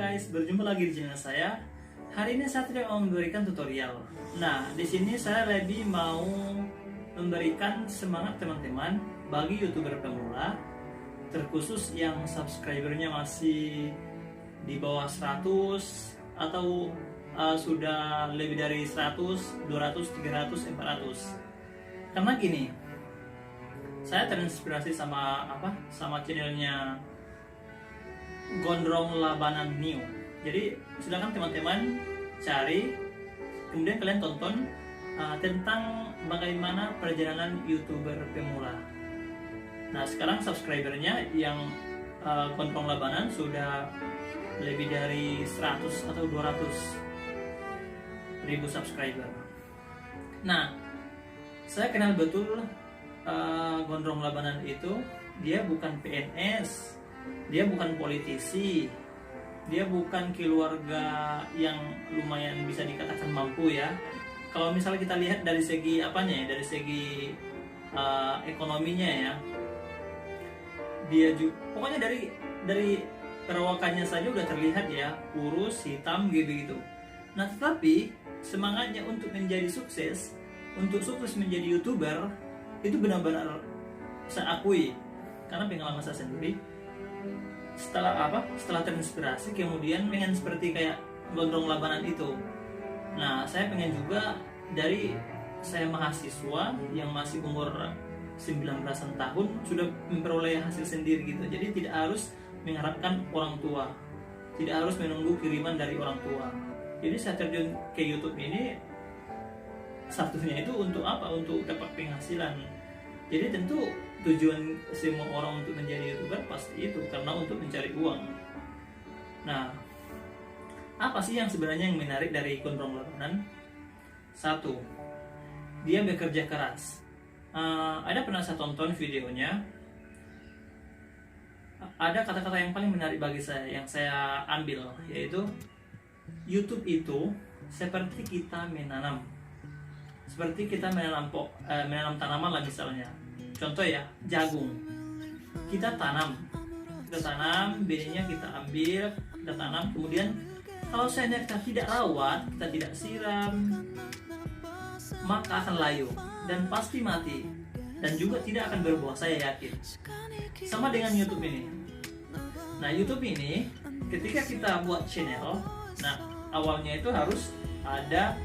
guys, berjumpa lagi di channel saya. Hari ini saya tidak mau memberikan tutorial. Nah, di sini saya lebih mau memberikan semangat teman-teman bagi YouTuber pemula, terkhusus yang subscribernya masih di bawah 100 atau sudah lebih dari 100, 200, 300, 400. Karena gini, saya terinspirasi sama channelnya Gondrong Labanan New. Jadi silakan teman-teman cari, kemudian kalian tonton tentang bagaimana perjalanan YouTuber pemula. Nah, sekarang subscribernya yang Gondrong Labanan sudah lebih dari 100 atau 200 ribu subscriber. Nah, saya kenal betul Gondrong Labanan itu. Dia bukan PNS, dia bukan politisi, dia bukan keluarga yang lumayan bisa dikatakan mampu ya. Kalau misalnya kita lihat dari segi dari segi ekonominya ya, dia juga pokoknya dari perawakannya saja udah terlihat ya, kurus, hitam gitu. Nah, tetapi semangatnya untuk menjadi sukses, untuk sukses menjadi YouTuber itu benar-benar saya akui, karena pengalaman saya sendiri. Setelah terinspirasi, kemudian pengen seperti kayak Gondrong Labanan itu. Nah, saya pengen juga dari saya mahasiswa yang masih umur 19-an tahun sudah memperoleh hasil sendiri gitu. Jadi tidak harus mengharapkan orang tua, tidak harus menunggu kiriman dari orang tua. Jadi saya terjun ke YouTube ini satunya itu untuk apa? Untuk dapat penghasilan. Jadi tentu tujuan semua orang untuk menjadi YouTuber pasti itu karena untuk mencari uang. Nah, apa sih yang sebenarnya yang menarik dari Gondrong Labanan? Satu, dia bekerja keras. Ada pernah saya tonton videonya. Ada kata-kata yang paling menarik bagi saya yang saya ambil, yaitu YouTube itu seperti kita menanam. Seperti kita menanam tanaman lah misalnya. Contoh ya, jagung. Kita tanam, benihnya kita ambil, kita tanam. Kemudian kalau seandainya kita tidak rawat, kita tidak siram, maka akan layu dan pasti mati, dan juga tidak akan berbuah, saya yakin. Sama dengan YouTube ini. Nah, YouTube ini ketika kita buat channel, nah awalnya itu harus ada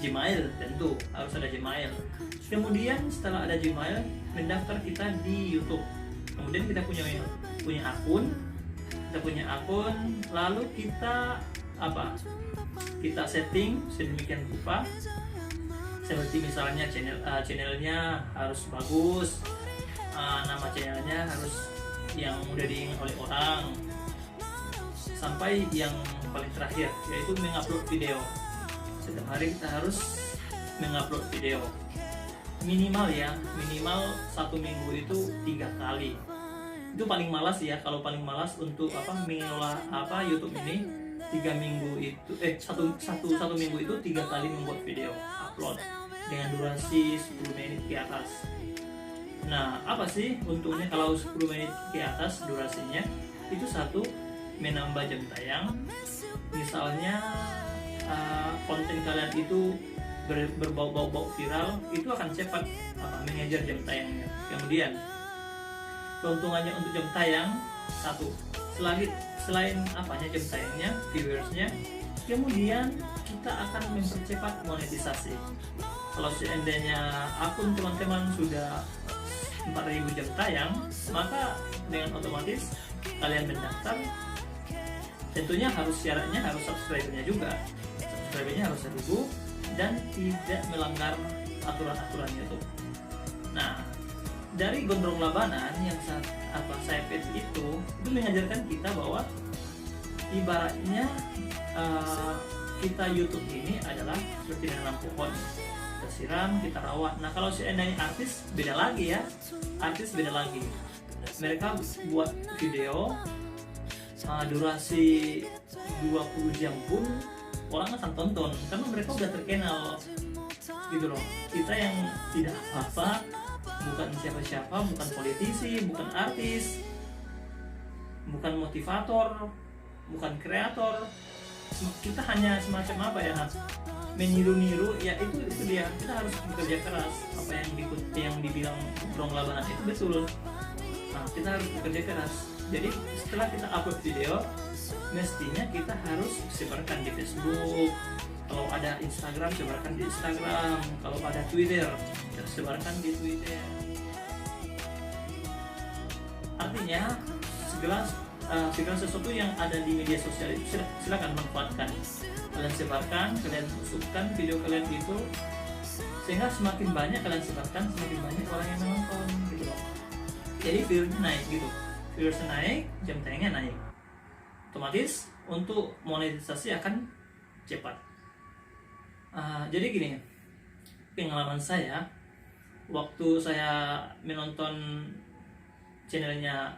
Gmail, tentu harus ada Gmail. Kemudian setelah ada Gmail, mendaftar kita di YouTube. Kemudian kita punya akun, lalu kita kita setting sedemikian rupa. Seperti misalnya channelnya harus bagus, nama channelnya harus yang mudah diingat oleh orang, sampai yang paling terakhir yaitu mengupload video. Setiap hari kita harus mengupload video minimal 1 minggu itu 3 kali. Itu paling malas ya, kalau paling malas untuk mengelola YouTube ini 3 minggu itu satu minggu itu 3 kali membuat video upload dengan durasi 10 menit ke atas. Nah, apa sih untungnya kalau 10 menit ke atas durasinya? Itu satu, menambah jam tayang. Misalnya konten kalian itu berbau-bau viral, itu akan cepat mengejar jam tayangnya. Kemudian keuntungannya untuk jam tayang, satu, selain jam tayangnya, viewersnya, kemudian kita akan mempercepat monetisasi. Kalau seandainya akun teman-teman sudah 4.000 jam tayang, maka dengan otomatis kalian mendaftar, tentunya syaratnya harus subscribernya juga. Subscribernya harus 1.000 dan tidak melanggar aturan-aturan YouTube. Nah, dari Gondrong Labanan yang saya pilih itu mengajarkan kita bahwa ibaratnya kita YouTube ini adalah seperti menanam pohon. Kita siram, kita rawat. Nah, kalau seandainya artis beda lagi ya. Mereka buat video durasi 20 jam pun orang akan tonton karena mereka udah terkenal gitu loh. Kita yang tidak apa-apa, bukan siapa-siapa, bukan politisi, bukan artis, bukan motivator, bukan kreator. Kita hanya semacam apa ya, meniru-niru, ya itu dia. Kita harus bekerja keras. Apa yang dibilang Bro Labanan itu betul. Nah, kita harus bekerja keras. Jadi setelah kita upload video, mestinya kita harus sebarkan di Facebook. Kalau ada Instagram, sebarkan di Instagram. Kalau ada Twitter, sebarkan di Twitter. Artinya segala sesuatu yang ada di media sosial itu silakan manfaatkan. Kalian sebarkan, kalian masukkan video kalian itu, sehingga semakin banyak kalian sebarkan, semakin banyak orang yang menonton gitu loh. Jadi viewersnya naik gitu, viewersnya naik, jam tayangnya naik, otomatis untuk monetisasi akan cepat. Jadi gini, pengalaman saya waktu saya menonton channelnya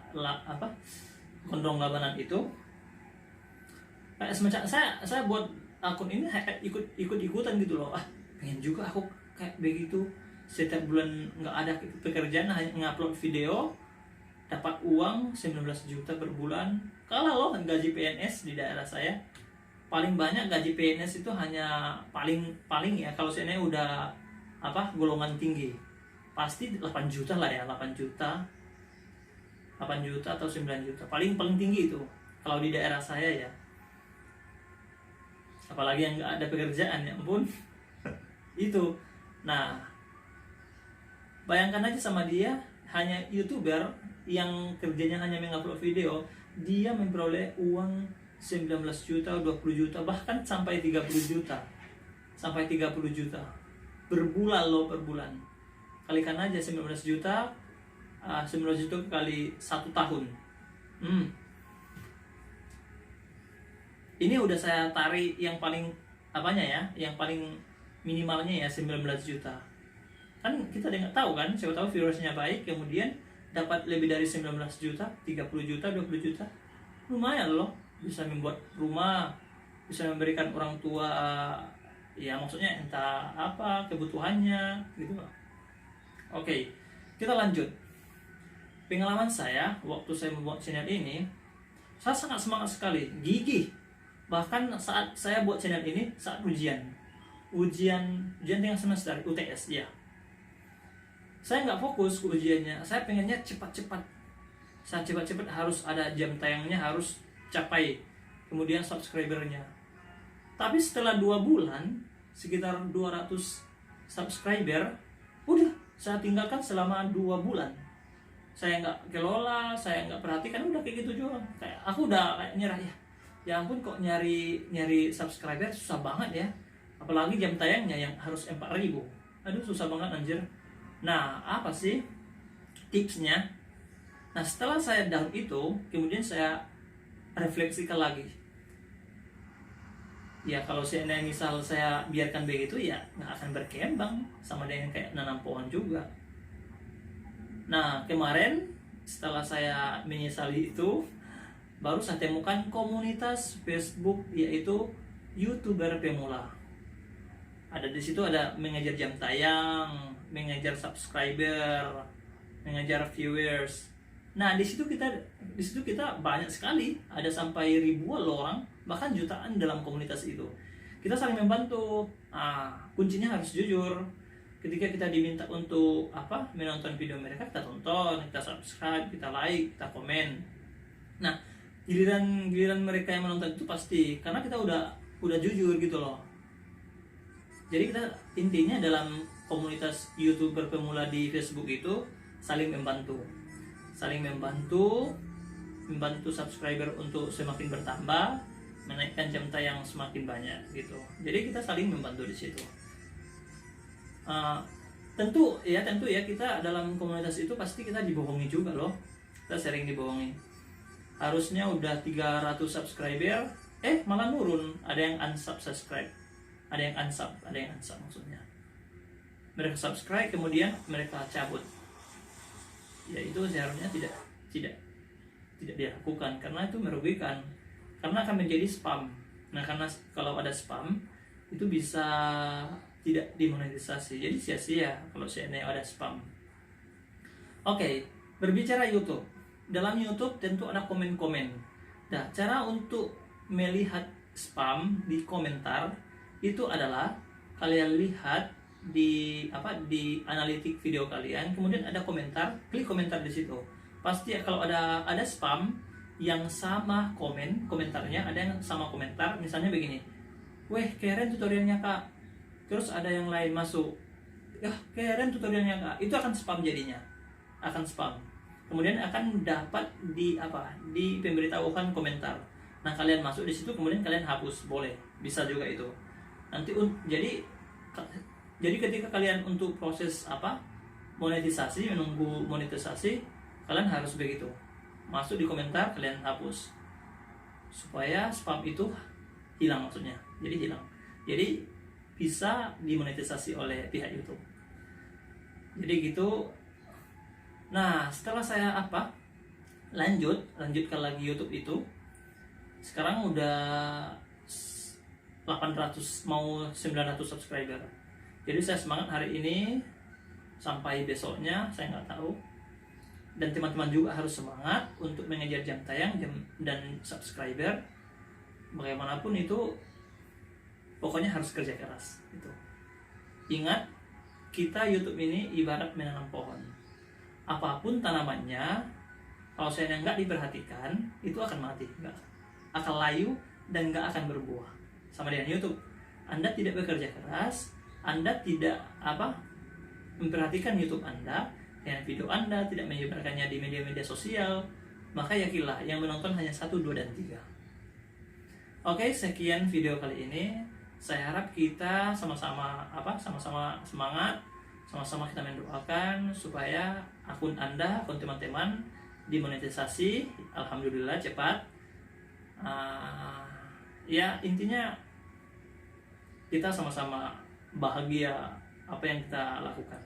Gondrong Labanan itu, kayak semacam saya buat akun ini ikut-ikutan gitu loh. Pengen juga aku kayak begitu, setiap bulan nggak ada pekerjaan, hanya ngupload video, dapat uang 19 juta per bulan. Kalah loh gaji PNS di daerah saya. Paling banyak gaji PNS itu hanya paling ya, kalau saya udah golongan tinggi pasti 8 juta lah ya, 8 juta atau 9 juta paling tinggi itu kalau di daerah saya ya. Apalagi yang nggak ada pekerjaan, ya ampun. Itu. Nah, bayangkan aja sama dia, hanya YouTuber yang kerjanya hanya mengupload video, dia memperoleh uang 19 juta, 20 juta, bahkan sampai 30 juta. Sampai 30 juta. Per bulan loh, per bulan. Kalikan aja 19 juta, 19 juta kali 1 tahun. Ini udah saya tarik yang paling yang paling minimalnya ya 19 juta. Kan kita nggak tahu kan, siapa tahu viewersnya baik, kemudian dapat lebih dari 19 juta, 30 juta, 20 juta. Lumayan loh, bisa membuat rumah, bisa memberikan orang tua, ya maksudnya entah apa kebutuhannya gitu loh. Oke, kita lanjut. Pengalaman saya waktu saya membuat channel ini, saya sangat semangat sekali, gigih. Bahkan saat saya buat channel ini saat ujian tengah semester UTS ya, saya nggak fokus ke ujiannya, saya pengennya cepat-cepat harus ada jam tayangnya, harus capai, kemudian subscribernya. Tapi setelah 2 bulan sekitar 200 subscriber, udah saya tinggalkan selama 2 bulan. Saya nggak kelola, saya nggak perhatikan, udah kayak gitu juga. Kayak aku udah kayak nyerah ya. Ya ampun, kok nyari subscriber susah banget ya. Apalagi jam tayangnya yang harus 4.000. Aduh, susah banget anjir. Nah, apa sih tipsnya? Nah, setelah saya down itu, kemudian saya refleksikan lagi. Ya kalau misal saya biarkan begitu, ya nggak akan berkembang, sama dengan kayak nanam pohon juga. Nah, kemarin setelah saya menyesali itu, baru saya temukan komunitas Facebook, yaitu YouTuber pemula. Ada di situ, ada mengejar jam tayang, mengejar subscriber, mengejar viewers. Nah, di situ kita banyak sekali, ada sampai ribuan orang, bahkan jutaan dalam komunitas itu. Kita saling membantu. Kuncinya harus jujur. Ketika kita diminta untuk menonton video mereka, kita tonton, kita subscribe, kita like, kita komen. Nah, giliran mereka yang menonton itu pasti, karena kita udah jujur gitu loh. Jadi kita intinya dalam komunitas YouTuber pemula di Facebook itu saling membantu subscriber untuk semakin bertambah, menaikkan jam tayang semakin banyak gitu. Jadi kita saling membantu di situ. Tentu ya kita dalam komunitas itu pasti kita dibohongi juga loh. Kita sering dibohongi. Harusnya udah 300 subscriber, malah nurun. Ada yang unsubscribe, ada yang unsub maksudnya. Mereka subscribe kemudian mereka cabut. Ya itu seharusnya tidak dilakukan, karena itu merugikan, karena akan menjadi spam. Nah, karena kalau ada spam itu bisa tidak dimonetisasi, jadi sia-sia kalau ada spam. Oke, berbicara YouTube. Dalam YouTube tentu ada komen-komen. Nah, cara untuk melihat spam di komentar itu adalah kalian lihat di di analitik video kalian, kemudian ada komentar, klik komentar di situ. Pasti kalau ada spam yang sama komentarnya, ada yang sama komentar, misalnya begini, weh keren tutorialnya kak, terus ada yang lain masuk, ya keren tutorialnya kak, itu akan spam jadinya, akan spam. Kemudian akan dapat di pemberitahuan komentar. Nah kalian masuk di situ, kemudian kalian hapus, boleh, bisa juga itu. Nanti jadi ketika kalian untuk proses monetisasi, menunggu monetisasi, kalian harus begitu, masuk di komentar, kalian hapus supaya spam itu hilang, maksudnya jadi hilang, jadi bisa dimonetisasi oleh pihak YouTube. Jadi gitu. Nah setelah saya lanjutkan lagi YouTube itu, sekarang udah 800 mau 900 subscriber. Jadi saya semangat hari ini sampai besoknya, saya nggak tahu. Dan teman-teman juga harus semangat untuk mengejar jam tayang dan subscriber. Bagaimanapun itu, pokoknya harus kerja keras. Gitu. Ingat, kita YouTube ini ibarat menanam pohon. Apapun tanamannya, kalau saya nggak diperhatikan, itu akan mati, nggak akan layu dan nggak akan berbuah. Sama dengan YouTube, Anda tidak bekerja keras, Anda tidak memperhatikan YouTube Anda, dengan video Anda tidak menyebarkannya di media-media sosial, maka yakinlah yang menonton hanya 1, 2, dan 3. Oke, sekian video kali ini. Saya harap kita sama-sama semangat, sama-sama kita mendoakan supaya akun Anda, akun teman-teman dimonetisasi. Alhamdulillah cepat. Ya intinya kita sama-sama bahagia apa yang kita lakukan.